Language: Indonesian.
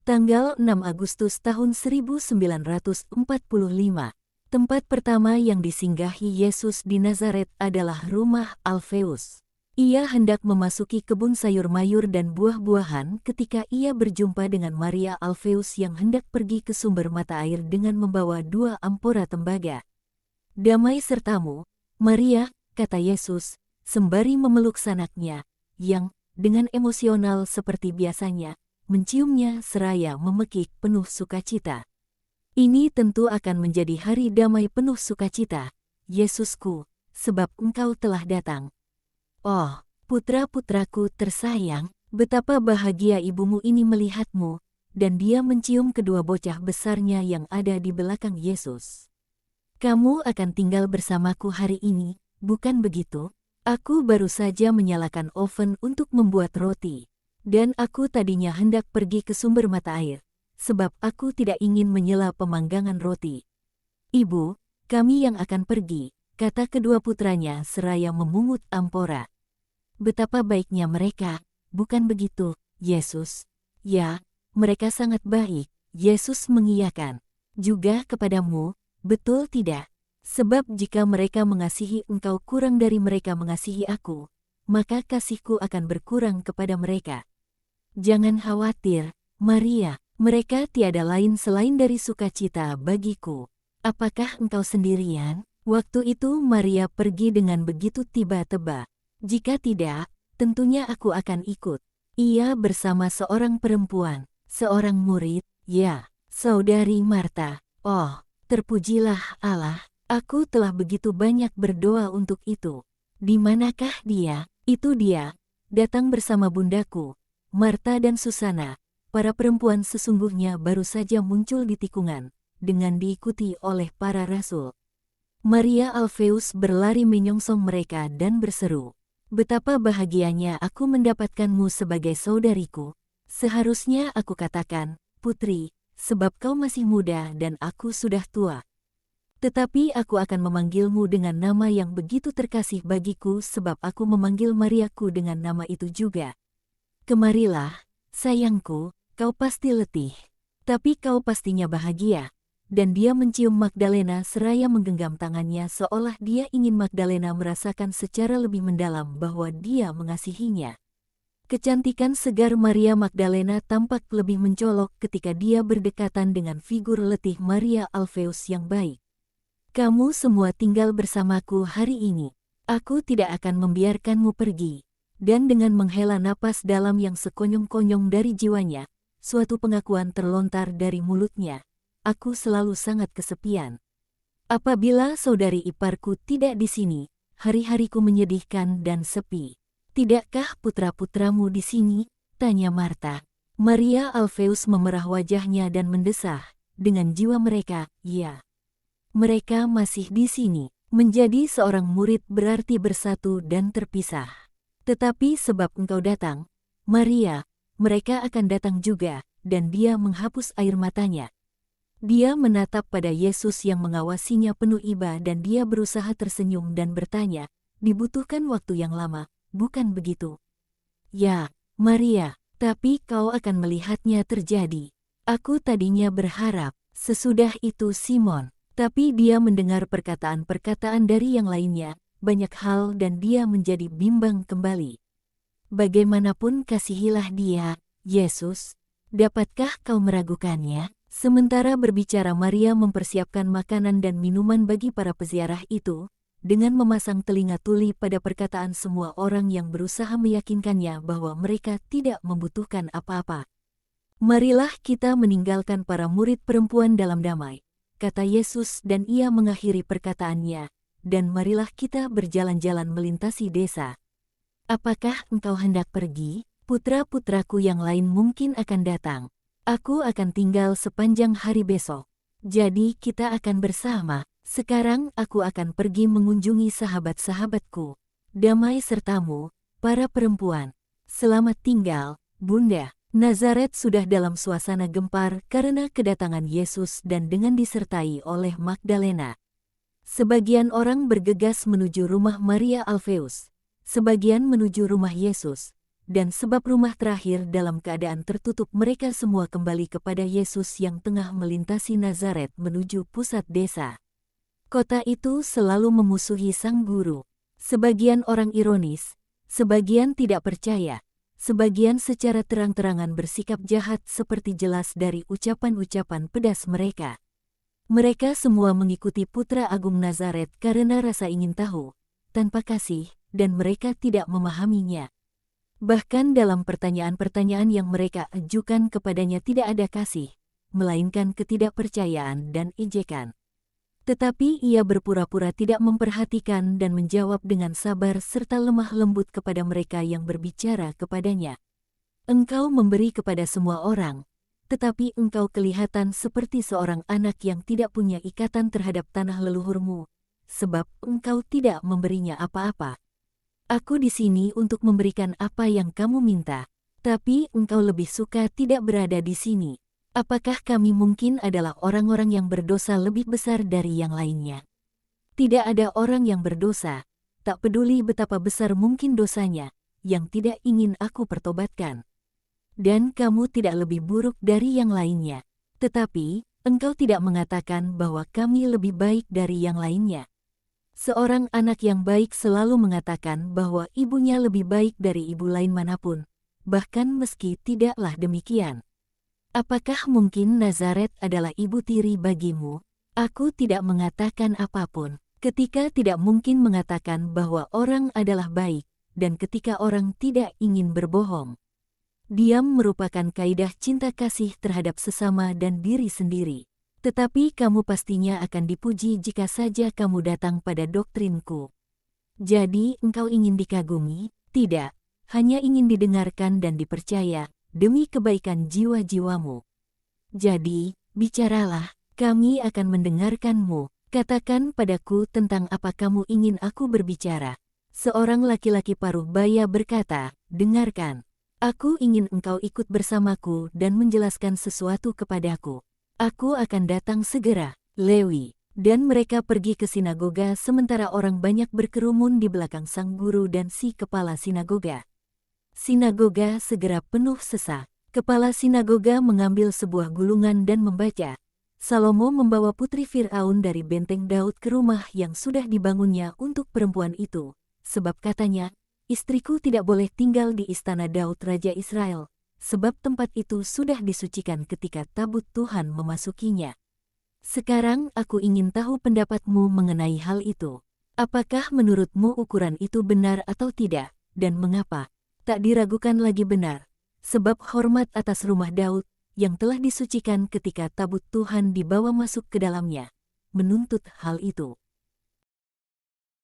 Tanggal 6 Agustus tahun 1945, tempat pertama yang disinggahi Yesus di Nazaret adalah rumah Alfeus. Ia hendak memasuki kebun sayur mayur dan buah-buahan ketika ia berjumpa dengan Maria Alfeus yang hendak pergi ke sumber mata air dengan membawa 2 ampora tembaga. "Damai sertamu, Maria," kata Yesus, sembari memeluk sanaknya, yang, dengan emosional seperti biasanya, menciumnya seraya memekik penuh sukacita. "Ini tentu akan menjadi hari damai penuh sukacita, Yesusku, sebab Engkau telah datang. Oh, putra-putraku tersayang, betapa bahagia ibumu ini melihatmu," dan dia mencium kedua bocah besarnya yang ada di belakang Yesus. "Kamu akan tinggal bersamaku hari ini, bukan begitu? Aku baru saja menyalakan oven untuk membuat roti. Dan aku tadinya hendak pergi ke sumber mata air, sebab aku tidak ingin menyela pemanggangan roti." "Ibu, kami yang akan pergi," kata kedua putranya seraya memungut ampora. "Betapa baiknya mereka, bukan begitu, Yesus?" "Ya, mereka sangat baik," Yesus mengiyakan. "Juga kepadamu, betul tidak? Sebab jika mereka mengasihi engkau kurang dari mereka mengasihi aku, maka kasihku akan berkurang kepada mereka. Jangan khawatir, Maria, mereka tiada lain selain dari sukacita bagiku. Apakah engkau sendirian?" Waktu itu Maria pergi dengan begitu tiba-tiba. "Jika tidak, tentunya aku akan ikut." Ia bersama seorang perempuan, seorang murid, ya, saudari Marta. "Oh, terpujilah Allah, aku telah begitu banyak berdoa untuk itu. Di manakah dia?" "Itu dia, datang bersama bundaku." Marta dan Susana, para perempuan sesungguhnya baru saja muncul di tikungan, dengan diikuti oleh para rasul. Maria Alfeus berlari menyongsong mereka dan berseru, "Betapa bahagianya aku mendapatkanmu sebagai saudariku. Seharusnya aku katakan, putri, sebab kau masih muda dan aku sudah tua. Tetapi aku akan memanggilmu dengan nama yang begitu terkasih bagiku sebab aku memanggil Mariaku dengan nama itu juga. Kemarilah, sayangku, kau pasti letih, tapi kau pastinya bahagia." Dan dia mencium Magdalena seraya menggenggam tangannya seolah dia ingin Magdalena merasakan secara lebih mendalam bahwa dia mengasihinya. Kecantikan segar Maria Magdalena tampak lebih mencolok ketika dia berdekatan dengan figur letih Maria Alfeus yang baik. "Kamu semua tinggal bersamaku hari ini. Aku tidak akan membiarkanmu pergi." Dan dengan menghela napas dalam yang sekonyong-konyong dari jiwanya, suatu pengakuan terlontar dari mulutnya. "Aku selalu sangat kesepian. Apabila saudari iparku tidak di sini, hari-hariku menyedihkan dan sepi." "Tidakkah putra-putramu di sini?" tanya Marta. Maria Alfeus memerah wajahnya dan mendesah, dengan jiwa mereka, "Ya. Mereka masih di sini." Menjadi seorang murid berarti bersatu dan terpisah. "Tetapi sebab engkau datang, Maria, mereka akan datang juga," dan dia menghapus air matanya. Dia menatap pada Yesus yang mengawasinya penuh iba dan dia berusaha tersenyum dan bertanya, "Dibutuhkan waktu yang lama, bukan begitu?" "Ya, Maria, tapi kau akan melihatnya terjadi." "Aku tadinya berharap." Sesudah itu Simon, tapi dia mendengar perkataan-perkataan dari yang lainnya, banyak hal dan dia menjadi bimbang kembali. "Bagaimanapun kasihilah dia, Yesus. Dapatkah kau meragukannya?" Sementara berbicara Maria mempersiapkan makanan dan minuman bagi para peziarah itu, dengan memasang telinga tuli pada perkataan semua orang yang berusaha meyakinkannya bahwa mereka tidak membutuhkan apa-apa. "Marilah kita meninggalkan para murid perempuan dalam damai," kata Yesus dan ia mengakhiri perkataannya, "dan marilah kita berjalan-jalan melintasi desa." "Apakah engkau hendak pergi? Putra-putraku yang lain mungkin akan datang. Aku akan tinggal sepanjang hari besok. Jadi kita akan bersama. Sekarang aku akan pergi mengunjungi sahabat-sahabatku. Damai sertamu, para perempuan. Selamat tinggal, Bunda." Nazaret sudah dalam suasana gempar karena kedatangan Yesus dan dengan disertai oleh Magdalena. Sebagian orang bergegas menuju rumah Maria Alfeus, sebagian menuju rumah Yesus, dan sebab rumah terakhir dalam keadaan tertutup mereka semua kembali kepada Yesus yang tengah melintasi Nazaret menuju pusat desa. Kota itu selalu memusuhi sang guru. Sebagian orang ironis, sebagian tidak percaya, sebagian secara terang-terangan bersikap jahat seperti jelas dari ucapan-ucapan pedas mereka. Mereka semua mengikuti Putra Agung Nazaret karena rasa ingin tahu, tanpa kasih, dan mereka tidak memahaminya. Bahkan dalam pertanyaan-pertanyaan yang mereka ajukan kepadanya tidak ada kasih, melainkan ketidakpercayaan dan ejekan. Tetapi ia berpura-pura tidak memperhatikan dan menjawab dengan sabar serta lemah lembut kepada mereka yang berbicara kepadanya. Engkau memberi kepada semua orang, tetapi engkau kelihatan seperti seorang anak yang tidak punya ikatan terhadap tanah leluhurmu, sebab engkau tidak memberinya apa-apa. Aku di sini untuk memberikan apa yang kamu minta, tapi engkau lebih suka tidak berada di sini. Apakah kami mungkin adalah orang-orang yang berdosa lebih besar dari yang lainnya? Tidak ada orang yang berdosa, tak peduli betapa besar mungkin dosanya, yang tidak ingin aku pertobatkan. Dan kamu tidak lebih buruk dari yang lainnya, tetapi engkau tidak mengatakan bahwa kami lebih baik dari yang lainnya. Seorang anak yang baik selalu mengatakan bahwa ibunya lebih baik dari ibu lain manapun, bahkan meski tidaklah demikian. Apakah mungkin Nazaret adalah ibu tiri bagimu? Aku tidak mengatakan apapun, ketika tidak mungkin mengatakan bahwa orang adalah baik, dan ketika orang tidak ingin berbohong. Diam merupakan kaidah cinta kasih terhadap sesama dan diri sendiri. Tetapi kamu pastinya akan dipuji jika saja kamu datang pada doktrinku. Jadi engkau ingin dikagumi? Tidak, hanya ingin didengarkan dan dipercaya, demi kebaikan jiwa-jiwamu. Jadi, bicaralah, kami akan mendengarkanmu. Katakan padaku tentang apa kamu ingin aku berbicara. Seorang laki-laki paruh baya berkata, dengarkan. Aku ingin engkau ikut bersamaku dan menjelaskan sesuatu kepadaku. Aku akan datang segera, Lewi. Dan mereka pergi ke sinagoga sementara orang banyak berkerumun di belakang sang guru dan si kepala sinagoga. Sinagoga segera penuh sesak. Kepala sinagoga mengambil sebuah gulungan dan membaca. Salomo membawa putri Fir'aun dari benteng Daud ke rumah yang sudah dibangunnya untuk perempuan itu. Sebab katanya, istriku tidak boleh tinggal di istana Daud Raja Israel. Sebab tempat itu sudah disucikan ketika tabut Tuhan memasukinya. Sekarang aku ingin tahu pendapatmu mengenai hal itu. Apakah menurutmu ukuran itu benar atau tidak, dan mengapa? Tak diragukan lagi benar, sebab hormat atas rumah Daud, yang telah disucikan ketika tabut Tuhan dibawa masuk ke dalamnya, menuntut hal itu.